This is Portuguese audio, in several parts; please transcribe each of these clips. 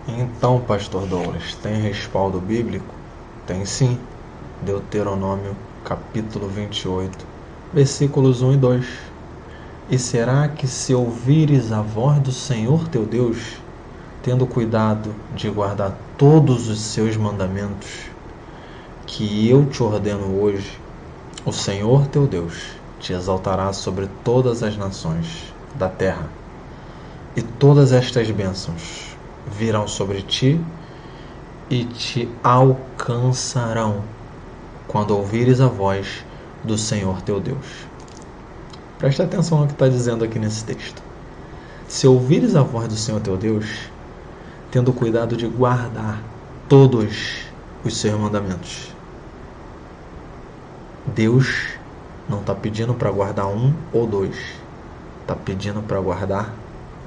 Então, pastor Douglas, tem respaldo bíblico? Tem sim. Deuteronômio, capítulo 28, versículos 1 e 2. E será que se ouvires a voz do Senhor teu Deus, tendo cuidado de guardar todos os seus mandamentos, que eu te ordeno hoje, o Senhor teu Deus te exaltará sobre todas as nações da terra, e todas estas bênçãos virão sobre ti e te alcançarão quando ouvires a voz do Senhor teu Deus. Presta atenção no que está dizendo aqui nesse texto. Se ouvires a voz do Senhor teu Deus, tendo cuidado de guardar todos os seus mandamentos. Deus não está pedindo para guardar um ou dois, está pedindo para guardar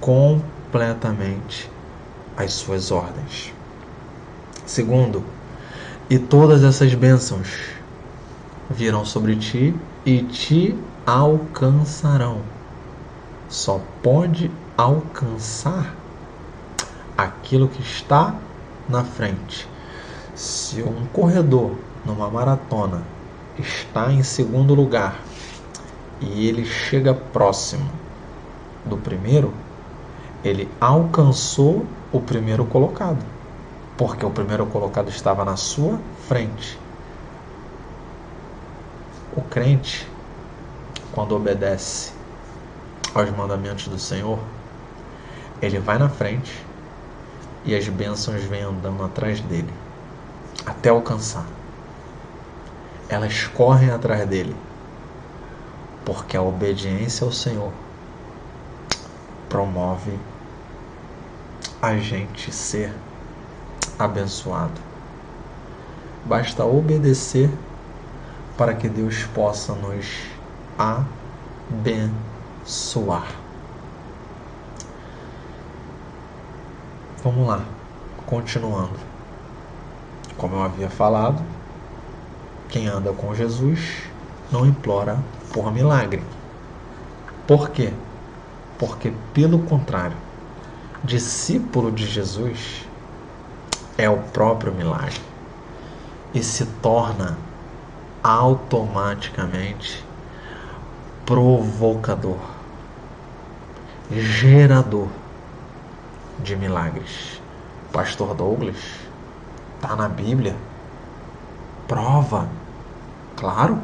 completamente as suas ordens. Segundo, e todas essas bênçãos virão sobre ti e te alcançarão. Só pode alcançar aquilo que está na frente. Se um corredor numa maratona está em segundo lugar e ele chega próximo do primeiro, ele alcançou o primeiro colocado, porque o primeiro colocado estava na sua frente. O crente, quando obedece aos mandamentos do Senhor, ele vai na frente e as bênçãos vêm andando atrás dele, até alcançar. Elas correm atrás dele, porque a obediência ao Senhor promove a gente ser abençoado. Basta obedecer para que Deus possa nos abençoar. Vamos lá, continuando. Como eu havia falado, quem anda com Jesus não implora por milagre. Por quê? Porque, pelo contrário, discípulo de Jesus é o próprio milagre e se torna automaticamente provocador, gerador de milagres. Pastor Douglas, está na Bíblia? Prova. Claro,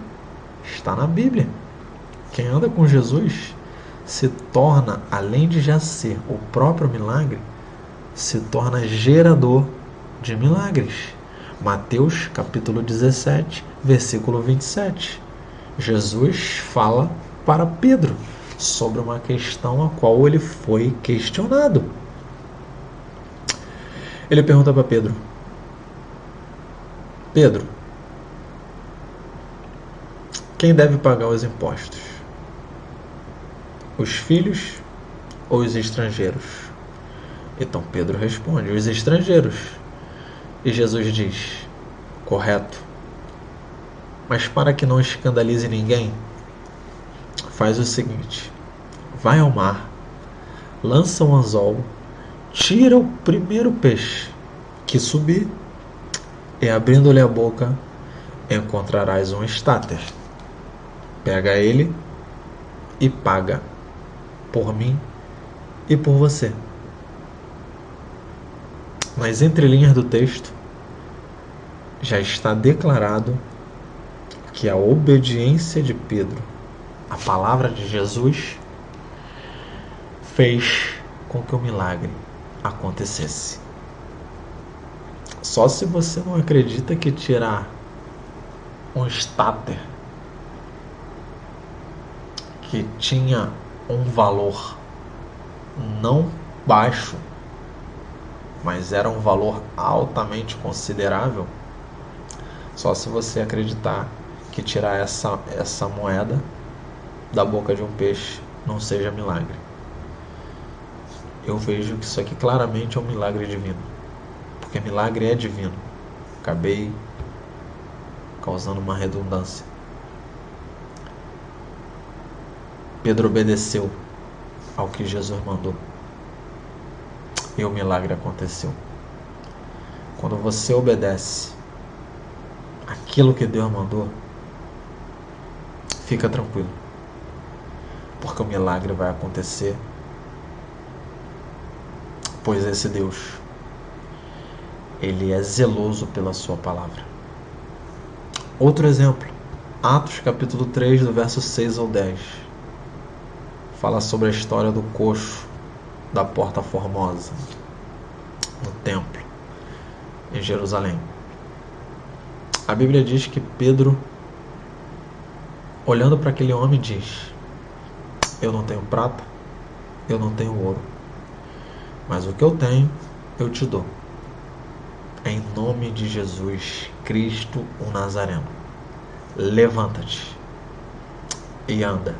está na Bíblia. Quem anda com Jesus se torna, além de já ser o próprio milagre, se torna gerador de milagres. Mateus capítulo 17, versículo 27. Jesus fala para Pedro sobre uma questão a qual ele foi questionado. Ele pergunta para Pedro: Pedro, quem deve pagar os impostos? Os filhos ou os estrangeiros? Então Pedro responde: os estrangeiros. E Jesus diz: correto. Mas para que não escandalize ninguém, faz o seguinte: vai ao mar, lança um anzol, tira o primeiro peixe que subir, e abrindo-lhe a boca, encontrarás um estáter. Pega ele e paga por mim e por você. Nas entrelinhas do texto, já está declarado que a obediência de Pedro à palavra de Jesus fez com que o milagre acontecesse. Só se você não acredita que tirar um estáter que tinha um valor não baixo, mas era um valor altamente considerável, só se você acreditar que tirar essa moeda da boca de um peixe não seja milagre. Eu vejo que isso aqui claramente é um milagre divino, porque milagre é divino. Acabei causando uma redundância. Pedro obedeceu ao que Jesus mandou e o milagre aconteceu. quando você obedece aquilo que Deus mandou, fica tranquilo, porque o milagre vai acontecer, pois esse Deus, Ele é zeloso pela sua palavra. Outro exemplo, Atos capítulo 3, do verso 6 ao 10, fala sobre a história do coxo da Porta Formosa, no templo, em Jerusalém. A Bíblia diz que Pedro, olhando para aquele homem, diz: eu não tenho prata, eu não tenho ouro, mas o que eu tenho, eu te dou. Em nome de Jesus Cristo, o Nazareno, levanta-te e anda.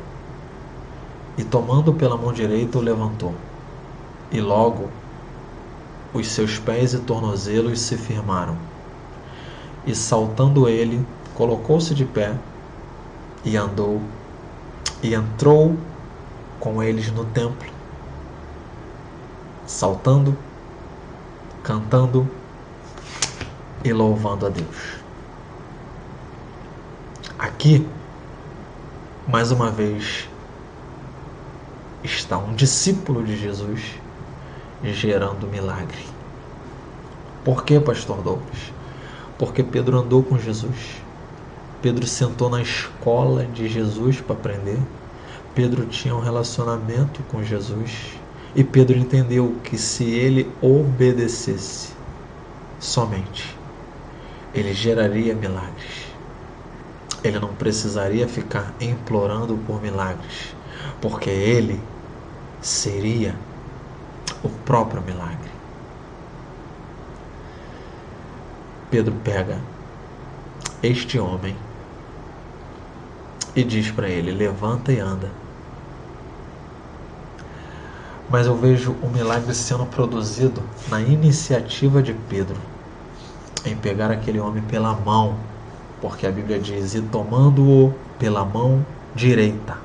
E tomando pela mão direita, o levantou. E logo os seus pés e tornozelos se firmaram. E saltando ele, colocou-se de pé e andou, e entrou com eles no templo, saltando, cantando e louvando a Deus. Aqui, mais uma vez, está um discípulo de Jesus gerando milagre. Por que, pastor Douglas? Porque Pedro andou com Jesus. Pedro sentou na escola de Jesus para aprender. Pedro tinha um relacionamento com Jesus. E Pedro entendeu que se ele obedecesse somente, ele geraria milagres. Ele não precisaria ficar implorando por milagres, porque ele seria o próprio milagre. Pedro pega este homem e diz para ele: levanta e anda. Mas eu vejo o milagre sendo produzido na iniciativa de Pedro, em pegar aquele homem pela mão, porque a Bíblia diz: e tomando-o pela mão direita.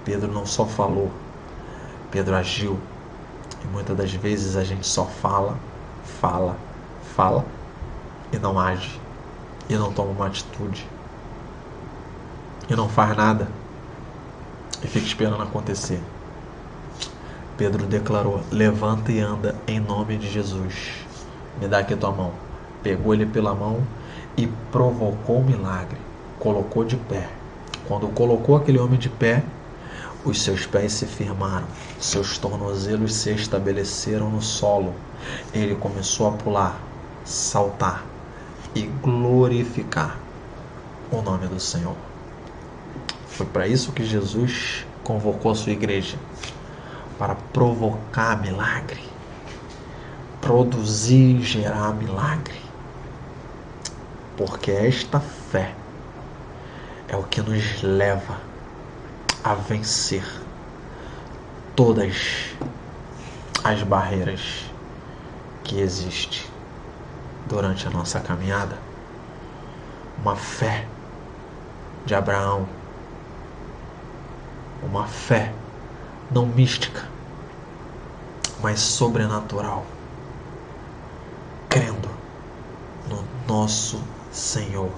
Pedro não só falou, Pedro agiu. E muitas das vezes a gente só fala e não age, e não toma uma atitude, e não faz nada, e fica esperando acontecer. Pedro declarou: levanta e anda em nome de Jesus. Me dá aqui tua mão. Pegou ele pela mão e provocou o milagre. Colocou de pé. Quando colocou aquele homem de pé, os seus pés se firmaram, seus tornozelos se estabeleceram no solo. Ele começou a pular, saltar e glorificar o nome do Senhor. Foi para isso que Jesus convocou a sua igreja, para provocar milagre, produzir e gerar milagre. Porque esta fé é o que nos leva a vencer todas as barreiras que existem durante a nossa caminhada. Uma fé de Abraão, uma fé não mística, mas sobrenatural, crendo no nosso Senhor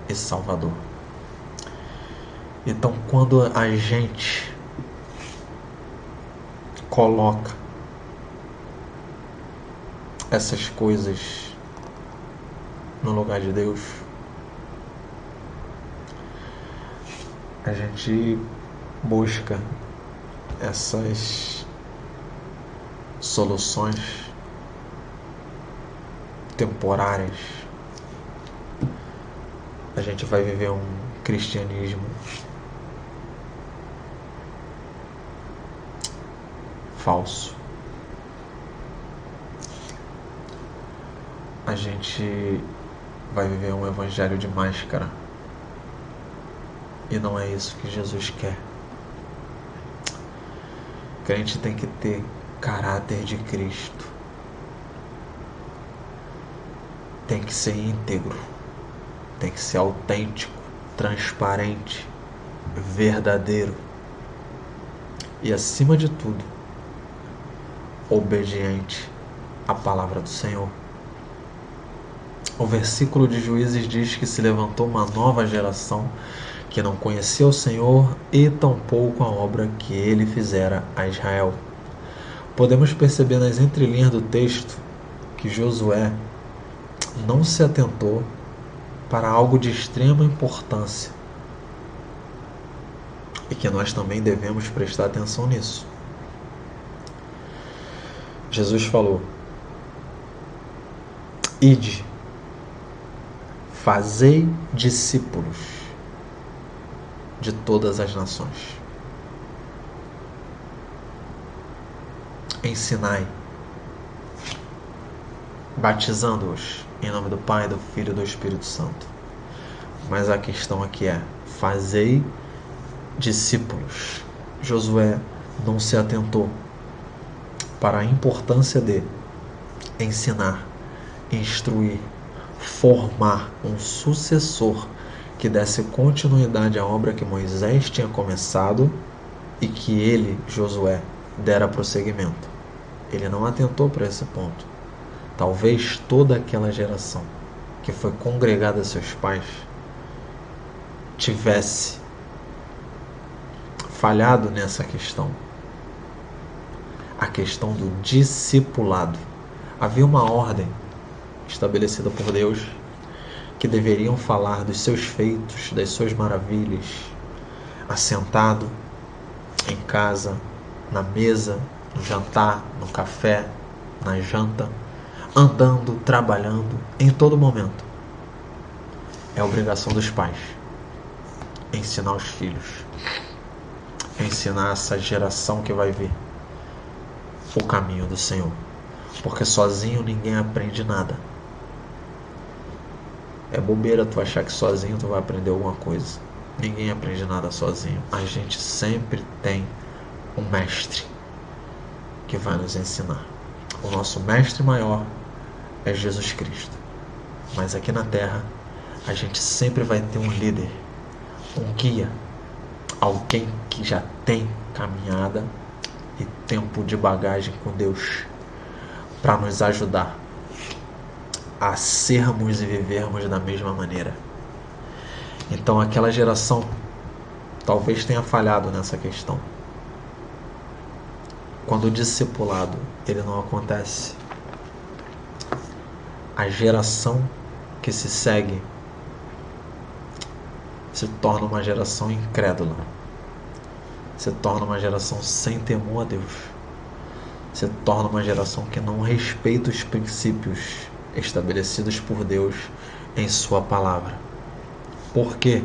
e Salvador. Então, quando a gente coloca essas coisas no lugar de Deus, a gente busca essas soluções temporárias, a gente vai viver um cristianismo falso. A gente vai viver um evangelho de máscara. E não é isso que Jesus quer. O crente tem que ter caráter de Cristo. Tem que ser íntegro. Tem que ser autêntico, transparente, verdadeiro. E acima de tudo, obediente à palavra do Senhor. O versículo de Juízes diz que se levantou uma nova geração que não conhecia o Senhor e tampouco a obra que ele fizera a Israel. Podemos perceber nas entrelinhas do texto que Josué não se atentou para algo de extrema importância e que nós também devemos prestar atenção nisso. Jesus falou: ide, fazei discípulos de todas as nações, ensinai, batizando-os em nome do Pai, do Filho e do Espírito Santo. Mas a questão aqui é: fazei discípulos. Josué não se atentou para a importância de ensinar, instruir, formar um sucessor que desse continuidade à obra que Moisés tinha começado e que ele, Josué, dera prosseguimento. Ele não atentou para esse ponto. Talvez toda aquela geração que foi congregada a seus pais tivesse falhado nessa questão. A questão do discipulado. Havia uma ordem estabelecida por Deus que deveriam falar dos seus feitos, das suas maravilhas, assentado em casa, na mesa, no jantar, no café, na janta, andando, trabalhando, em todo momento. É obrigação dos pais ensinar os filhos, ensinar essa geração que vai vir o caminho do Senhor, porque sozinho ninguém aprende nada. É bobeira tu achar que sozinho tu vai aprender alguma coisa. Ninguém aprende nada sozinho. A gente sempre tem um mestre que vai nos ensinar. O nosso mestre maior é Jesus Cristo. Mas aqui na terra, a gente sempre vai ter um líder, um guia, alguém que já tem caminhada e tempo de bagagem com Deus para nos ajudar a sermos e vivermos da mesma maneira. Então aquela geração talvez tenha falhado nessa questão. Quando o discipulado ele não acontece, a geração que se segue se torna uma geração incrédula, se torna uma geração sem temor a Deus, se torna uma geração que não respeita os princípios estabelecidos por Deus em sua palavra. Por quê?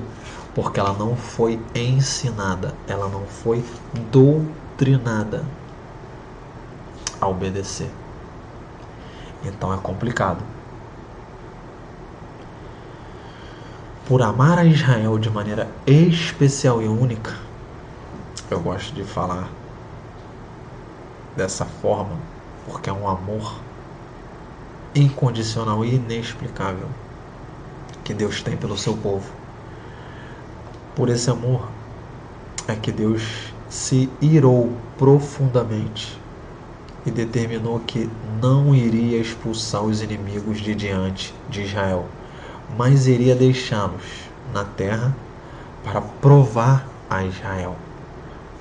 Porque ela não foi ensinada, ela não foi doutrinada a obedecer. Então é complicado. Por amar a Israel de maneira especial e única, eu gosto de falar dessa forma, porque é um amor incondicional e inexplicável que Deus tem pelo seu povo. Por esse amor é que Deus se irou profundamente e determinou que não iria expulsar os inimigos de diante de Israel, mas iria deixá-los na terra para provar a Israel,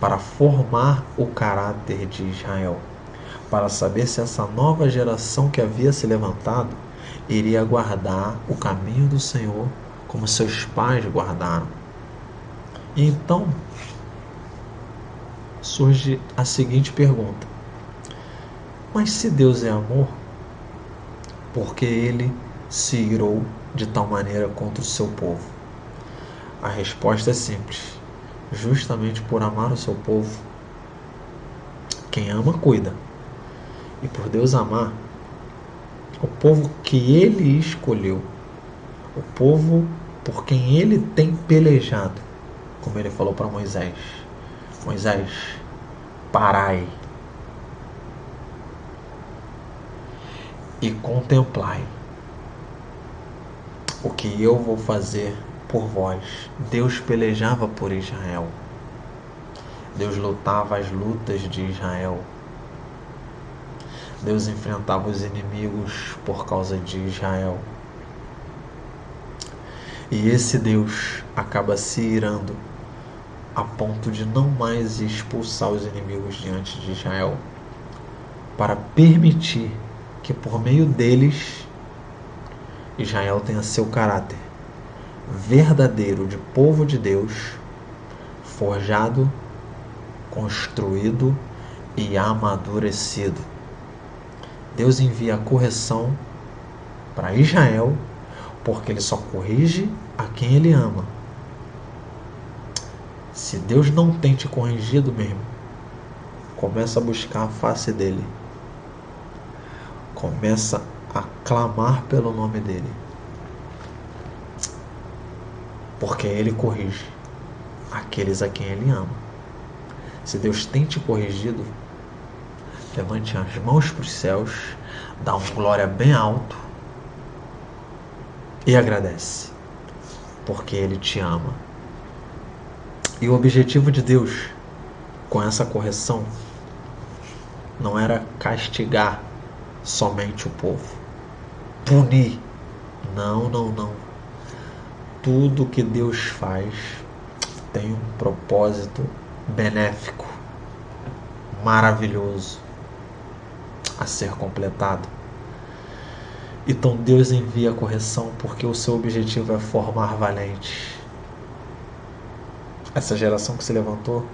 para formar o caráter de Israel, para saber se essa nova geração que havia se levantado iria guardar o caminho do Senhor como seus pais guardaram. E então surge a seguinte pergunta: mas se Deus é amor, por que ele se irou de tal maneira contra o seu povo? A resposta é simples: justamente por amar o seu povo. Quem ama, cuida. E por Deus amar o povo que ele escolheu, o povo por quem ele tem pelejado, como ele falou para Moisés: Moisés, parai e contemplai o que eu vou fazer por vós. Deus pelejava por Israel. Deus lutava as lutas de Israel. Deus enfrentava os inimigos por causa de Israel. E esse Deus acaba se irando a ponto de não mais expulsar os inimigos diante de Israel, para permitir que por meio deles Israel tenha seu caráter verdadeiro de povo de Deus, forjado, construído e amadurecido. Deus envia a correção para Israel, porque ele só corrige a quem ele ama. Se Deus não tem te corrigido mesmo, começa a buscar a face dele. Começa a clamar pelo nome dele. Porque ele corrige aqueles a quem ele ama. Se Deus tem te corrigido, levante as mãos para os céus, dá um glória bem alto e agradece, porque ele te ama. E o objetivo de Deus com essa correção não era castigar somente o povo, punir. Não. Tudo que Deus faz tem um propósito benéfico, maravilhoso a ser completado. Então Deus envia a correção porque o seu objetivo é formar valentes. Essa geração que se levantou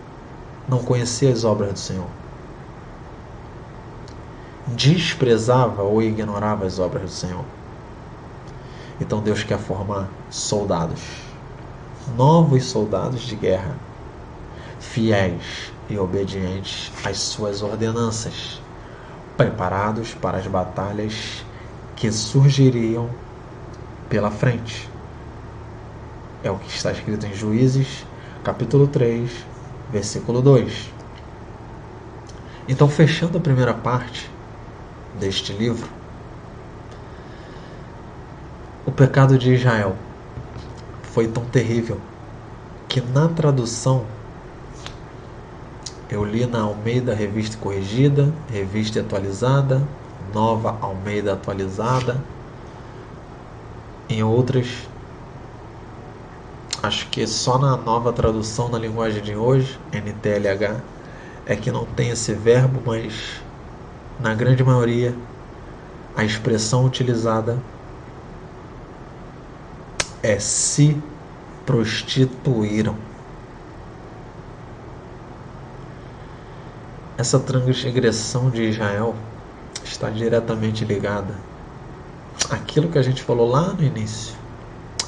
não conhecia as obras do Senhor, desprezava ou ignorava as obras do Senhor. Então Deus quer formar soldados, novos soldados de guerra, fiéis e obedientes às suas ordenanças, preparados para as batalhas que surgiriam pela frente. É o que está escrito em Juízes, capítulo 3, versículo 2. Então, fechando a primeira parte deste livro, o pecado de Israel foi tão terrível que na tradução, eu li na Almeida Revista Corrigida, Revista Atualizada, Nova Almeida Atualizada, em outras, acho que só na nova tradução na linguagem de hoje, NTLH, é que não tem esse verbo, mas na grande maioria a expressão utilizada é se prostituíram. Essa transgressão de Israel está diretamente ligada àquilo que a gente falou lá no início,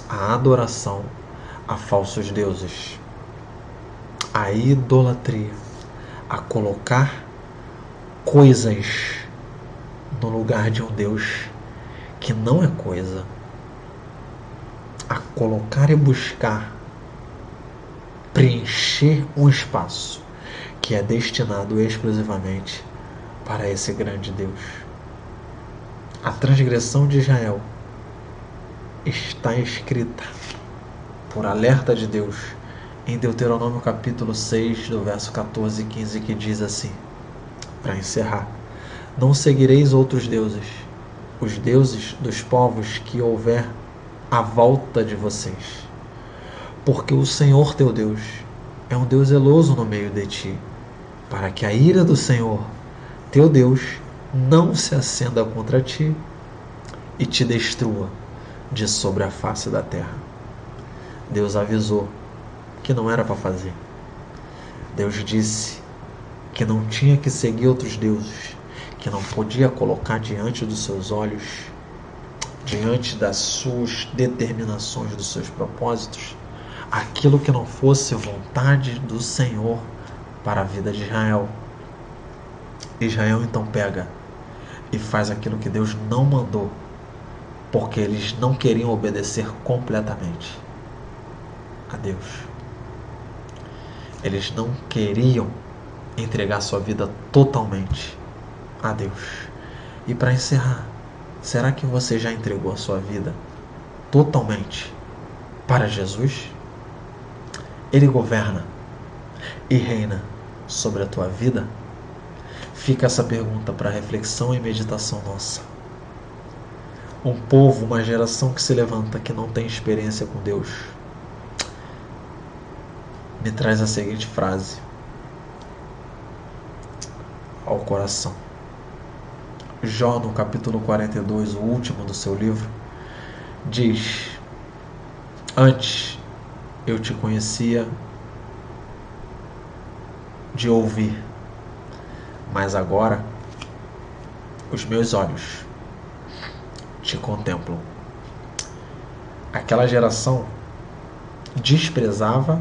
a adoração a falsos deuses, a idolatria, a colocar coisas no lugar de um Deus que não é coisa, a colocar e buscar preencher um espaço que é destinado exclusivamente para esse grande Deus. A transgressão de Israel está escrita por alerta de Deus em Deuteronômio capítulo 6, do verso 14 e 15, que diz assim, para encerrar: não seguireis outros deuses, os deuses dos povos que houver à volta de vocês, porque o Senhor teu Deus é um Deus zeloso no meio de ti, para que a ira do Senhor teu Deus não se acenda contra ti e te destrua de sobre a face da terra. Deus avisou que não era para fazer. Deus disse que não tinha que seguir outros deuses, que não podia colocar diante dos seus olhos, diante das suas determinações, dos seus propósitos, aquilo que não fosse vontade do Senhor para a vida de Israel. Israel então pega e faz aquilo que Deus não mandou, porque eles não queriam obedecer completamente a Deus. Eles não queriam entregar sua vida totalmente a Deus. E para encerrar, será que você já entregou a sua vida totalmente para Jesus? Ele governa e reina sobre a tua vida? Fica essa pergunta para reflexão e meditação nossa. Um povo, uma geração que se levanta, que não tem experiência com Deus, me traz a seguinte frase ao coração. Jó, no capítulo 42, o último do seu livro, diz: antes eu te conhecia de ouvir, mas agora os meus olhos te contemplam. Aquela geração desprezava,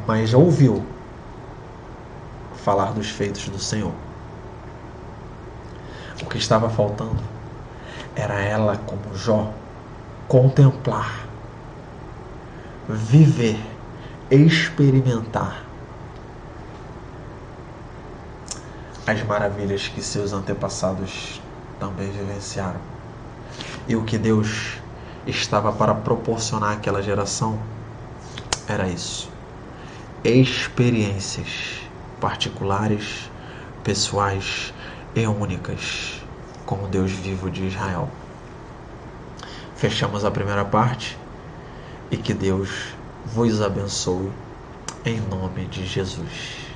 mas já ouviu falar dos feitos do Senhor. O que estava faltando era ela, como Jó, contemplar, viver, experimentar as maravilhas que seus antepassados também vivenciaram. E o que Deus estava para proporcionar àquela geração era isso: experiências particulares, pessoais e únicas com o Deus vivo de Israel. Fechamos a primeira parte e que Deus vos abençoe em nome de Jesus.